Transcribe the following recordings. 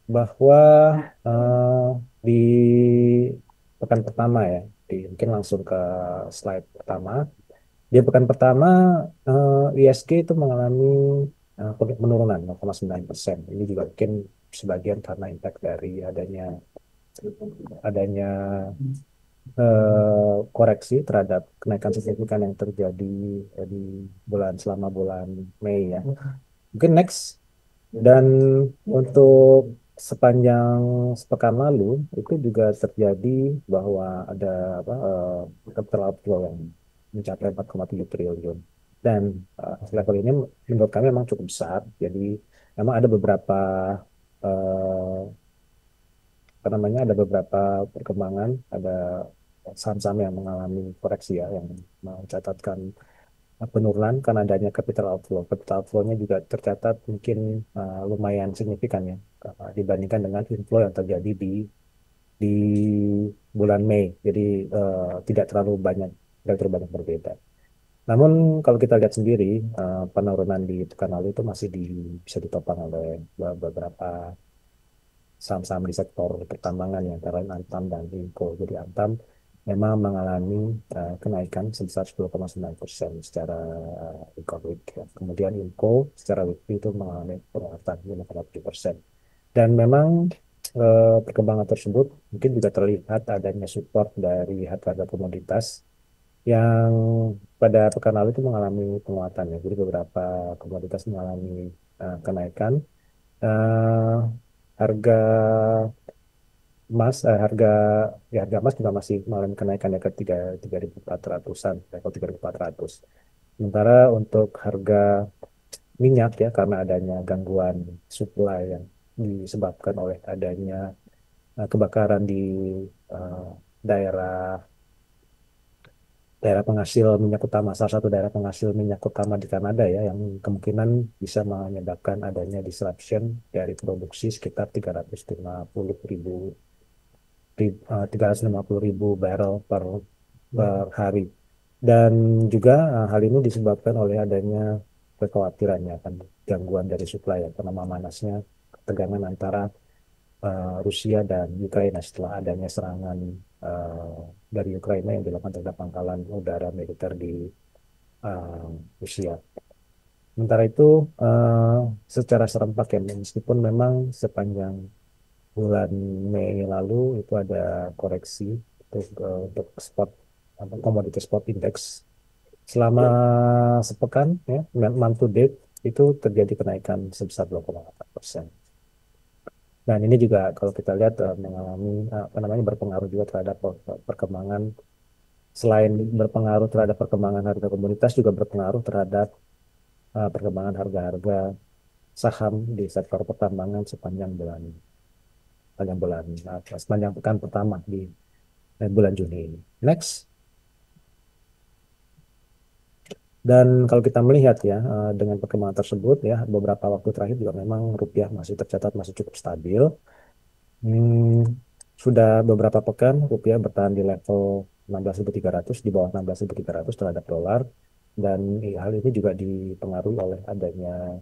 bahwa eh, di pekan pertama ya, mungkin langsung ke slide pertama. Di pekan pertama, ISG itu mengalami penurunan 0,9%. Ini juga mungkin sebagian karena impact dari adanya koreksi terhadap kenaikan signifikan yang terjadi di selama bulan Mei ya. Mungkin next. Dan untuk sepanjang sepekan lalu itu juga terjadi bahwa ada capital outflow yang mencapai 4,7 triliun. Dan level ini menurut kami memang cukup besar. Jadi memang ada beberapa eh, ada beberapa perkembangan, ada saham-saham yang mengalami koreksi ya, yang mencatatkan penurunan karena adanya capital outflow. Capital outflow-nya juga tercatat mungkin lumayan signifikan ya, dibandingkan dengan inflow yang terjadi di bulan Mei. Jadi tidak terlalu banyak berbeda. Namun kalau kita lihat sendiri, penurunan di pekan lalu itu bisa ditopang oleh beberapa saham-saham di sektor pertambangan yang antara lain Antam dan Inco. Jadi Antam memang mengalami kenaikan sebesar 10,9% secara week week. Ya. Kemudian Inco secara weekly itu mengalami peningkatan 5,7%. Dan memang perkembangan tersebut mungkin juga terlihat adanya support dari harga komoditas yang pada pekan lalu itu mengalami penguatan ya. Jadi beberapa komoditas mengalami kenaikan. Eh, harga emas harga emas juga masih mengalami kenaikan ya ke 3.400-an, level 3.400. Sementara untuk harga minyak ya, karena adanya gangguan supply yang disebabkan oleh adanya kebakaran di eh, daerah daerah penghasil minyak utama, salah satu daerah penghasil minyak utama di Kanada ya, yang kemungkinan bisa menyebabkan adanya disruption dari produksi sekitar 350 ribu barrel per hari. Dan juga hal ini disebabkan oleh adanya kekhawatiran ya, akan gangguan dari supply ya, karena memanasnya ketegangan antara Rusia dan Ukraina setelah adanya serangan eh, dari Ukraina yang dilakukan terhadap pangkalan udara militer di Rusia. Sementara itu, eh, secara serempak ya, meskipun memang sepanjang bulan Mei lalu itu ada koreksi untuk komoditas spot index. Selama sepekan ya, month to date itu terjadi kenaikan sebesar 2,8%. Dan ini juga kalau kita lihat mengalami berpengaruh juga terhadap perkembangan, selain berpengaruh terhadap perkembangan harga komoditas juga berpengaruh terhadap perkembangan harga-harga saham di sektor pertambangan sepanjang pekan pertama di bulan Juni ini. Next. Dan kalau kita melihat ya, dengan perkembangan tersebut ya, beberapa waktu terakhir juga memang rupiah masih tercatat masih cukup stabil. Hmm, sudah beberapa pekan rupiah bertahan di level 16.300, di bawah 16.300 terhadap dolar. Dan hal ini juga dipengaruhi oleh adanya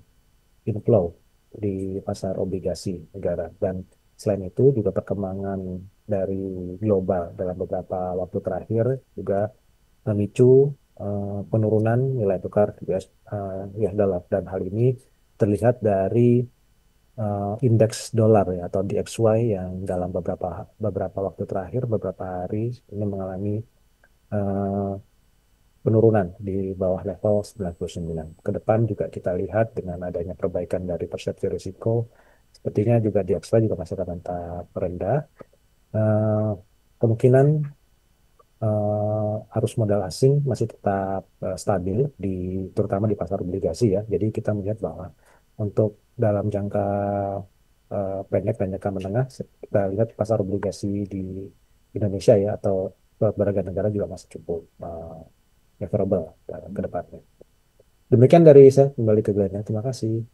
inflow di pasar obligasi negara. Dan selain itu juga perkembangan dari global dalam beberapa waktu terakhir juga memicu penurunan nilai tukar US dollar. Dan hal ini terlihat dari indeks dolar ya, atau DXY, yang dalam beberapa waktu terakhir, beberapa hari ini mengalami eh, penurunan di bawah level 99. Ke depan juga kita lihat dengan adanya perbaikan dari persepsi risiko, sepertinya juga DXY juga masih akan tetap rendah. Eh, Kemungkinan arus modal asing masih tetap stabil terutama di pasar obligasi ya. Jadi kita melihat bahwa untuk dalam jangka pendek dan jangka menengah, kita lihat pasar obligasi di Indonesia ya, atau beberapa negara juga masih cukup favorable ke depannya. Demikian dari saya, kembali ke Glenn. Terima kasih.